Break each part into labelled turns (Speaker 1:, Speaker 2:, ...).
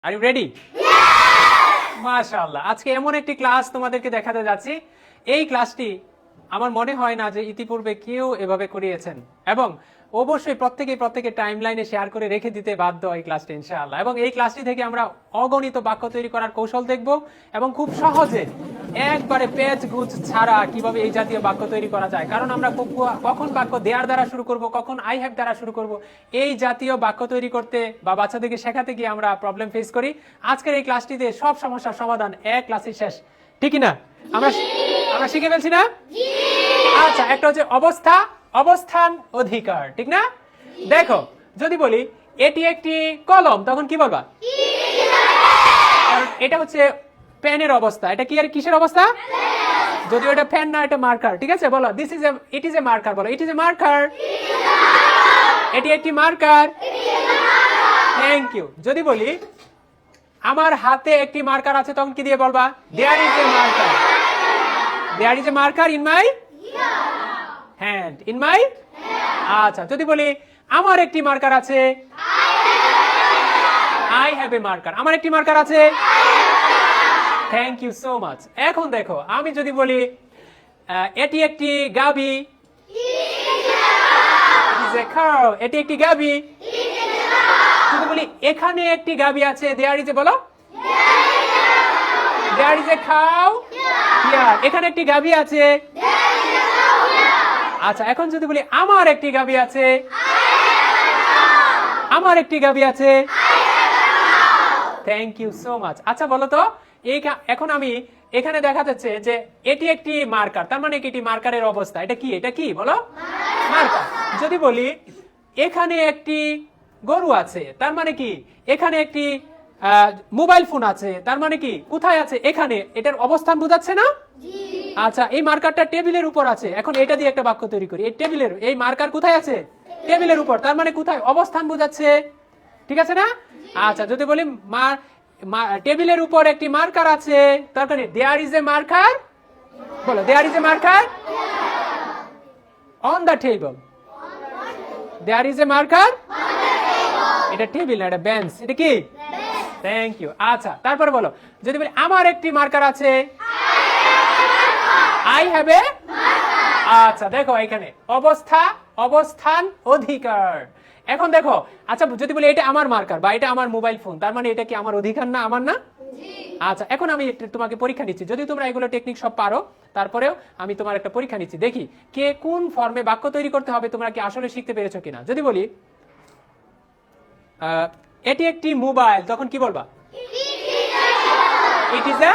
Speaker 1: Are you ready? মাশাআল্লাহ, আজকে এমন একটি ক্লাস তোমাদেরকে দেখাতে যাচ্ছি। এই ক্লাসটি আমার মনে হয় না যে ইতিপূর্বে কেউ এভাবে করিয়েছেন, এবং অবশ্যই প্রত্যেকে টাইমলাইনে শেয়ার করে রেখে দিতে বাধ্য এই ক্লাসটি ইনশাআল্লাহ। এবং এই ক্লাসটি থেকে আমরা অগণিত বাক্য তৈরি করার কৌশল দেখব, এবং খুব সহজে একবারে পেজ গুছ ছাড়া কিভাবে এই জাতীয় বাক্য তৈরি করা যায়। কারণ আমরা কখন বাক্য দেয়ার দ্বারা শুরু করব, কখন আই হ্যাভ দ্বারা শুরু করব, এই জাতীয় বাক্য তৈরি করতে বা বাচ্চাদেরকে শেখাতে গিয়ে আমরা প্রবলেম ফেস করি। আজকের এই ক্লাসটিতে সব সমস্যার সমাধান এক ক্লাসই শেষ, ঠিক না? আমরা শিখে ফেলছি না? আচ্ছা, একটা হচ্ছে অবস্থা, অবস্থান, অধিকার, ঠিক না? দেখো, যদি বলি এটি একটি কলম, তখন কি বলবা? কারণ এটা হচ্ছে পেনের অবস্থা। এটা কি আর কিসের অবস্থা? যদিও এটা পেন না, এটা মার্কার, ঠিক আছে? বলো ইট ইজ এ মার্কার। বলো ইট ইজ এ মার্কার। এটি একটি মার্কার। Thank you. যদি বলি আমার হাতে একটি মার্কার আছে, তখন কি দিয়ে বলবা? There is a marker. There is a marker in my hand. In my. আচ্ছা, যদি বলি আমার একটি মার্কার আছে, আই হ্যাভ এ মার্কার। আমার একটি মার্কার আছে। Thank you so much. এখন দেখো, আমি যদি বলি এটি একটি গাবি, এটি একটি গাবি। যদি বলি এখানে একটি গাবি আছে, দেয়ার ইজ এ, বলো দেয়ার ইজ এ খাও। এখানে একটি গাবি আছে। আচ্ছা, এখন যদি বলি আমার একটি গাবি আছে, আমার একটি গাবি আছে। Thank you so much. আচ্ছা, বলো তো এখন আমি এখানে দেখা যাচ্ছে যে এটি একটি মার্কার, তার মানে এটি মার্কারের অবস্থা। এটা কি? এটা কি বলো? মার্কার। যদি বলি এখানে একটি গরু আছে, তার মানে কি? এখানে একটি মোবাইল ফোন আছে, তার মানে কি? কোথায় আছে? এখানে। এটার অবস্থান বোঝাচ্ছে না? আচ্ছা, এই মার্কারটা টেবিলের উপর আছে। এখন এটা দিয়ে একটা বাক্য তৈরি করি। এই টেবিলের, এই মার্কার কোথায় আছে? টেবিলের উপর, তার মানে কোথায়? অবস্থান বোঝাচ্ছে, ঠিক আছে না? আচ্ছা, যদি বলি টেবিলের উপর একটি মার্কার আছে, তার মানে দেয়ার ইজ এ মার্কার। বলো there is a marker on the table. There is a marker. এটা টেবিল না, এটা বেঞ্চ। এটা কি? Thank you. আচ্ছা, তারপরে বলো, যদি বলি আমার একটি মার্কার আছে, আই হ্যাভ এ। আচ্ছা, দেখো এখানে অবস্থা, অবস্থান, অধিকার। এখন দেখো, আচ্ছা যদি বলি এটা আমার মার্কার বা এটা আমার মোবাইল ফোন, তার মানে এটা কি আমার অধিকার না? আমার না? আচ্ছা, এখন আমি তোমাকে পরীক্ষা নিচ্ছি। যদি তোমরা এগুলো টেকনিক সব পারো, তারপরেও আমি তোমার একটা পরীক্ষা নিচ্ছি, দেখি কে কোন ফর্মে বাক্য তৈরি করতে হবে তোমরা কি আসলে শিখতে পেরেছো কিনা। যদি বলি এটি একটি মোবাইল, তখন কি বলবা? It is a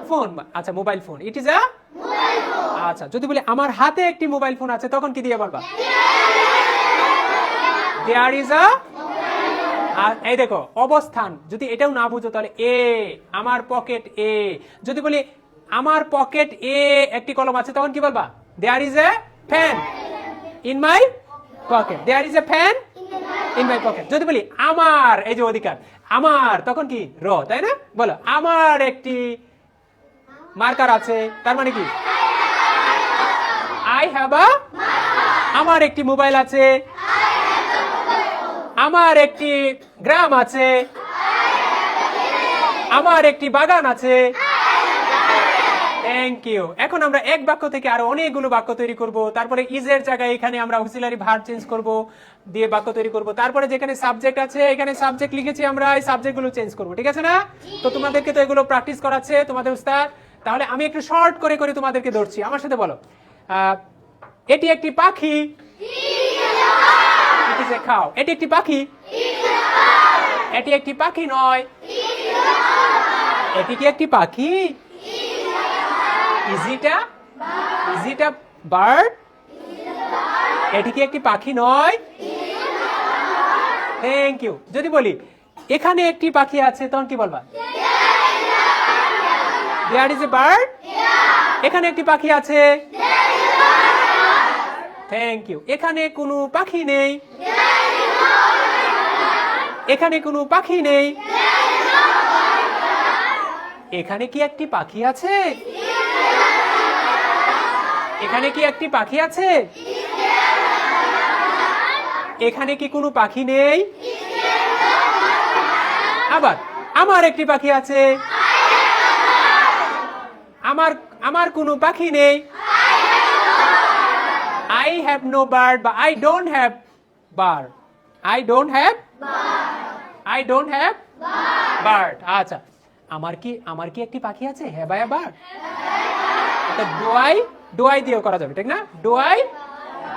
Speaker 1: phone. আচ্ছা, mobile phone, it is a. আচ্ছা, যদি বলি আমার হাতে একটি মোবাইল ফোন আছে, তখন কি দিয়ে বলবা? There is a. আর এই দেখো অবস্থান, যদি এটাও না বুঝো তাহলে এ, আমার পকেট এ। যদি বলি আমার পকেট এ একটি কলম আছে, তখন কি বলবা? There is a fan in my pocket. There is a fan in my pocket. যদি বলি আমার, এই যে অধিকার, আমার, তখন কি? র, তাই না? বলো আমার একটি মার্কার আছে, তার মানে কি? আই হ্যাভ আ। আমার একটি মোবাইল আছে, আমার একটি গ্রাম আছে, আমার একটি বাগান আছে। Thank you. এখন আমরা এক বাক্য থেকে আরো অনেকগুলো বাক্য তৈরি করব। তারপরে ইজের জায়গায় এখানে আমরা অক্সিলারি ভার্ব চেঞ্জ করব, দিয়ে বাক্য তৈরি করব। তারপরে যেখানে সাবজেক্ট আছে, এখানে সাবজেক্ট লিখেছি আমরা, এই সাবজেক্ট গুলো চেঞ্জ করব, ঠিক আছে না? তো তোমাদেরকে তো এগুলো প্র্যাকটিস করাচ্ছে তোমাদের উস্তাদ। তাহলে আমি একটু শর্ট করে করে তোমাদেরকে ধরছি, আমার সাথে বলো। এটি একটি পাখি, ইট ইজ এ কাউ। এটি একটি পাখি, এটি একটি পাখি নয়। এটি কি একটি পাখি? Is it a bird? এটি কি একটি পাখি নয়? Thank you. যদি বলি এখানে একটি পাখি আছে, তখন কি বলবা? There is a bird. এখানে একটি পাখি আছে। Thank you. এখানে কোনো পাখি নেই। এখানে কোনো পাখি নেই। এখানে কি একটি পাখি আছে? এখানে কি একটি পাখি আছে? এখানে কি কোনো পাখি নেই? আবার আমার একটি পাখি আছে, আমার আমার কোনো পাখি নেই, I have no bird বা I don't have bird, I don't have bird. আচ্ছা, আমার কি একটি পাখি আছে? Have I bird? এটা ডু আই দিয়েও করা যাবে, ঠিক না? Do I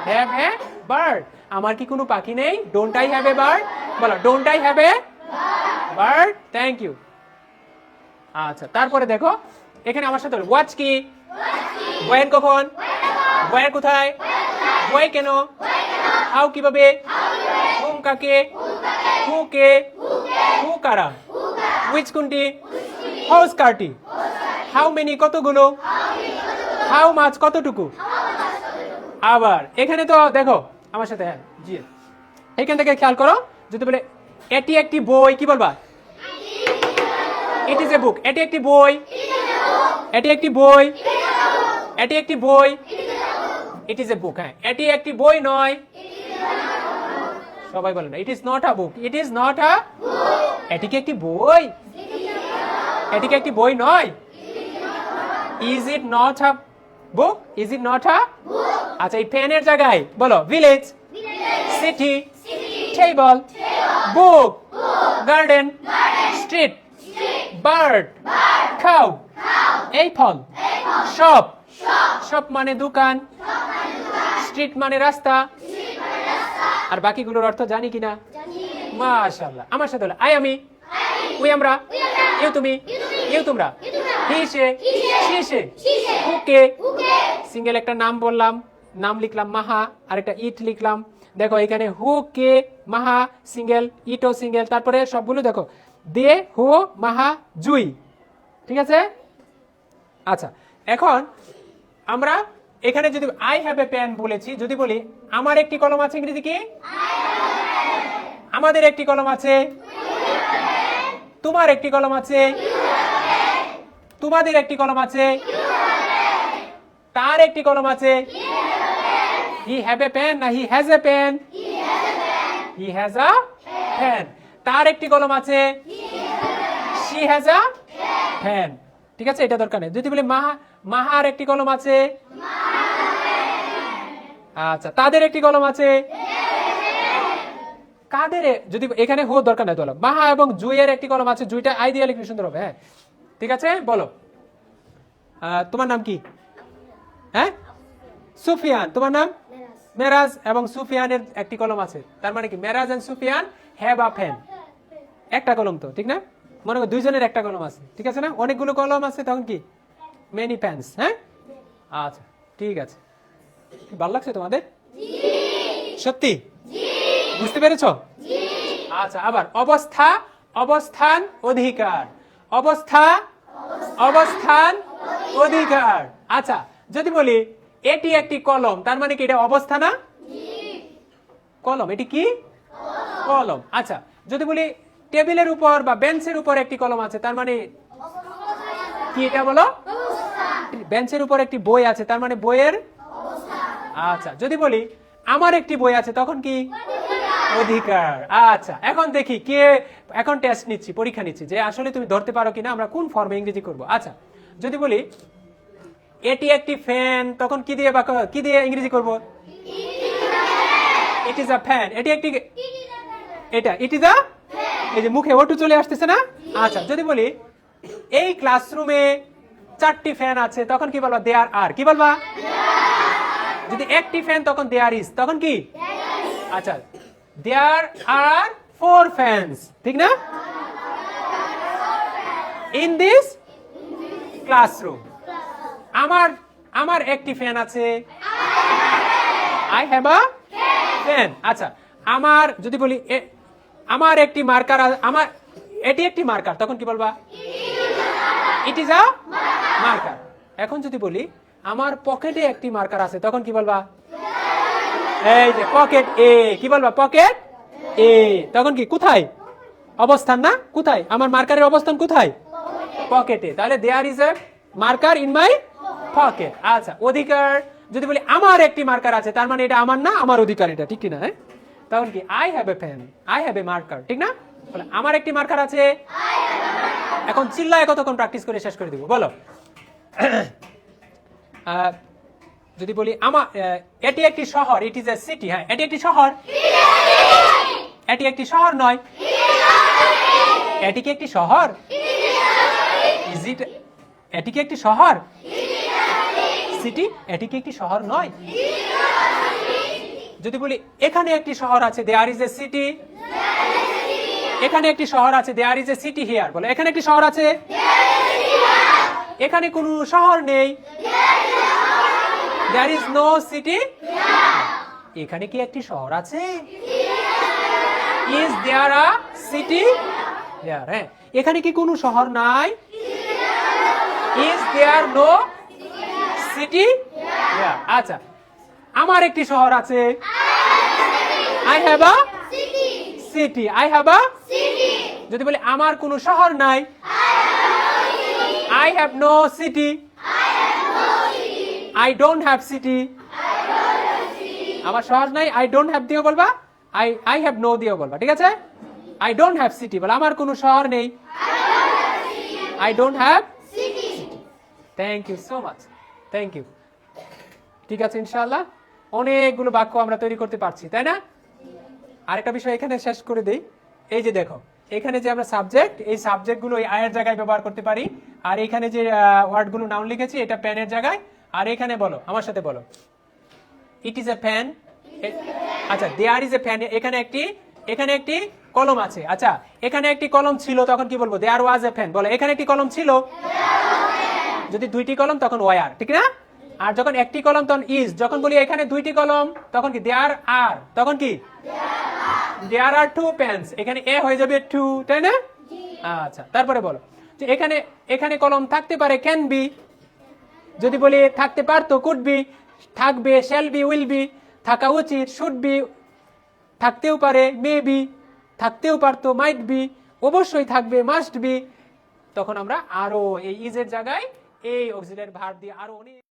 Speaker 1: have a bird? আমার কি কোনো পাখি নেই? Don't I have a bird? বলো, don't I have a bird? Thank you. আচ্ছা, তারপরে দেখো এখানে আমার সাথে ওয়াচ কি, ওয়েন কখন, ওয়ের কোথায়, ওয়াই কেন, হাউ কিভাবে, হুম কাকে, হু কে, হু কারা, উইচ কোনটি, হাউস কারটি, হাউ মেনি কতগুলো, হাউ মাছ কতটুকু। আবার এখানে তো দেখো আমার সাথে, হ্যাঁ জি, এখান থেকে খেয়াল করো, যদি বলে এটি একটি বই, কি বলবা? ইট ইজ এ বুক। এটি একটি বই, এটি একটি বই, এটি একটি বই, ইট ইজ এ বুক। হ্যাঁ, এটি একটি বই নয়, সবাই বলেন it is not a book, it is not a, এটি কি একটি বই, এটি কি একটি বই নয়, is it not a book, is it not a. আচ্ছা, এই পেনের জায়গায় বলো ভিলেজ, সিটি, টেবল, বুক, গার্ডেন, স্ট্রিট, বার্ড, কাউ, এই ফল, শপ, শপ মানে দোকান, স্ট্রিট মানে রাস্তা, আর বাকিগুলোর অর্থ জানি কিনা? মাশাআল্লাহ। আমার সাথে হলো আই আমি, উই আমরা, ইউ তুমি, ইউ তোমরা, হি সে, সি সে, ওকে, সিঙ্গেল একটা নাম বললাম, নাম লিখলাম মাহা, আর একটা ইট লিখলাম। দেখো এখানে হু কে মাহা সিঙ্গেল, ইটও সিঙ্গেল, তারপরে সবগুলো দেখো দে হো মাহা জুই, ঠিক আছে? আচ্ছা, এখন আমরা এখানে যদি আই হ্যাভ এ পেন বলেছি, যদি বলি আমার একটি কলম আছে, ইংরেজি কি? আমাদের একটি কলম আছে, তোমার একটি কলম আছে, তোমাদের একটি কলম আছে, তার একটি কলম আছে। হি হ্যাভ এ পেন না he has a pen? He has a pen. তার একটি কলম আছে, শি হ্যাজ আ পেন, ঠিক আছে? এটা দরকার নেই। যদি বলি মাহার একটি কলম আছে, আচ্ছা, তাদের একটি কলম আছে, কাদের, যদি এখানে হো দরকার নাই, বলো মাহা এবং জুইয়ের একটি কলম আছে, জুইটা আই দিয়ে লিখলে সুন্দর হবে। হ্যাঁ, ঠিক আছে, বলো তোমার নাম কি? হ্যাঁ, সুফিয়ান। তোমার নাম? মেরাজ। এবং সুফিয়ানের একটি কলম আছে, তার মানে কি Meraj and Sufiyan have a pen. একটা কলম তো, ঠিক না? মনে করো দুইজনের একটা কলম আছে, ঠিক আছে না? অনেকগুলো কলম আছে, তখন কি মেনি পেন্স। হ্যাঁ, আচ্ছা, ঠিক আছে। ভালো লাগছে তোমাদের? সত্যি বুঝতে পেরেছো? আচ্ছা, আবার অবস্থা, অবস্থান, অধিকার, অবস্থা, অবস্থান, অধিকার। আচ্ছা, যদি বলি এটি একটি কলম, তার মানে কি এটা অবস্থা না? কলম, এটি কি? কলম। আচ্ছা, যদি বলি টেবিলের উপর বা বেঞ্চের উপর একটি কলম আছে, তার মানে কি এটা বলো? বেঞ্চের উপর একটি বই আছে, তার মানে বইয়ের। আচ্ছা, যদি বলি আমার একটি বই আছে, তখন কি? অধিকার। আচ্ছা, এখন দেখি কে, এখন টেস্ট নিচ্ছি, পরীক্ষা নিচ্ছি যে আসলে তুমি ধরতে পারো কিনা আমরা কোন ফর্মে ইংরেজি করব। আচ্ছা, যদি বলি এটি একটি ফ্যান, তখন কি দিয়ে কি দিয়ে ইংরেজি করব? ইট ইজ আ ফ্যান। এটি একটি, এটা ইট ইজ আ, এই যে মুখে ওটু চলে আসতেছে না? আচ্ছা, যদি বলি এই ক্লাসরুমে 4টি ফ্যান আছে, তখন কি বলবা? দেয়ার আর। কি বলবা? যদি একটি ফ্যান, তখন দেয়ার ইজ, তখন কি? আচ্ছা, দেয়ার আর 4 ফ্যানস, ঠিক না? In this classroom. আমার একটি ফ্যান আছে, আই হ্যাভ আ ফ্যান। আচ্ছা, আমার যদি বলি আমার একটি মার্কার, আমার এটি একটি মার্কার, তখন কি বলবা? It is a marker. এখন যদি বলি আমার পকেটে একটি মার্কার আছে, তখন কি বলবা? এই যে পকেট এ। কি বলবা? পকেট এ। তখন কি? কোথায়? অবস্থান না? কোথায়? আমার মার্কারের অবস্থান কোথায়? পকেটে। তাহলে there is a marker in my pocket. আচ্ছা, অধিকার, যদি বলি আমার একটি মার্কার আছে, তার মানে এটা আমার না, আমার অধিকার, এটা ঠিক কিনা? তখন কি? I have a pen, I have a marker, ঠিক না? বলে আমার একটি মার্কার আছে। এখন চিল্লায় কতক্ষণ প্র্যাকটিস করে শেষ করে দিব বলো। যদি বলি আমার এটি একটি শহর, ইট ইজ এ সিটি। হ্যাঁ, এটি একটি শহর। এটি একটি শহর নয়। এটি কি একটি শহর? Is it? এটি কি একটি শহর? সিটি। এটি কি একটি শহর নয়? যদি বলি এখানে একটি শহর আছে, দেয়ার ইজ এ সিটি। এখানে একটি শহর আছে, there is a city here. বলে এখানে একটি শহর আছে, এখানে কোনো শহর নেই, দেয়ার ইজ নো সিটি। এখানে কি একটি শহর আছে? Is there a city here? হ্যাঁ, এখানে কি কোনো শহর নাই? Is there no city here? আচ্ছা, আমার একটি শহর আছে, I have a city. I have a city. যদি বলি আমার কোনো শহর নাই, I have no city. I don't have city. আমার শহর নাই, আই ডোন্ট হ্যাভ দিও বলবা, আই হ্যাভ নো দিও বলবা, ঠিক আছে? আই ডোন্ট হ্যাভ সিটি বলে আমার কোনো শহর নেই, I don't have city. Thank you so much, thank you. ঠিক আছে, ইনশাআল্লাহ অনেকগুলো বাক্য আমরা তৈরি করতে পারছি, তাই না? আরেকটা বিষয় এখানে শেষ করে দেই। এই যে দেখো, এখানে যে আমরা সাবজেক্ট, এই সাবজেক্টগুলো এই আয়ের জায়গায় ব্যবহার করতে পারি। আর এখানে যে ওয়ার্ডগুলো নাউন লিখেছি, এটা পেনের জায়গায়। আর এখানে বলো, আমার সাথে বলো, ইট ইজ এ ফ্যান। আচ্ছা, দেয়ার ইজ এ ফ্যান। এখানে একটি কলম আছে। আচ্ছা, এখানে একটি কলম ছিল, তখন কি বলবো? দেয়ার ওয়াজ এ ফ্যান। বলো এখানে একটি কলম ছিল। যদি দুইটি কলম তখন ওয়ার, ঠিক না? আর যখন একটি কলম তখন ইজ। যখন বলি এখানে দুইটি কলম তখন কি? দেয়ার আর। তখন কি? দেয়ার আর টু পেন্স। এখানে এ হয়ে যাবে টু, তাই না? আচ্ছা, তারপরে বলো যে এখানে কলম থাকতে পারে, ক্যান বি। যদি বলি থাকতে পারতো, কুড বি। থাকবে, শ্যাল বি, উইল বি। থাকা উচিত, শুড বি। থাকতেও পারে, মে বি। থাকতেও পারতো, মাইট বি। অবশ্যই থাকবে, মাস্ট বি। তখন আমরা আরো এই ইজের জায়গায় এই অক্সিলারি ভার্ব দিয়ে আরো অনেক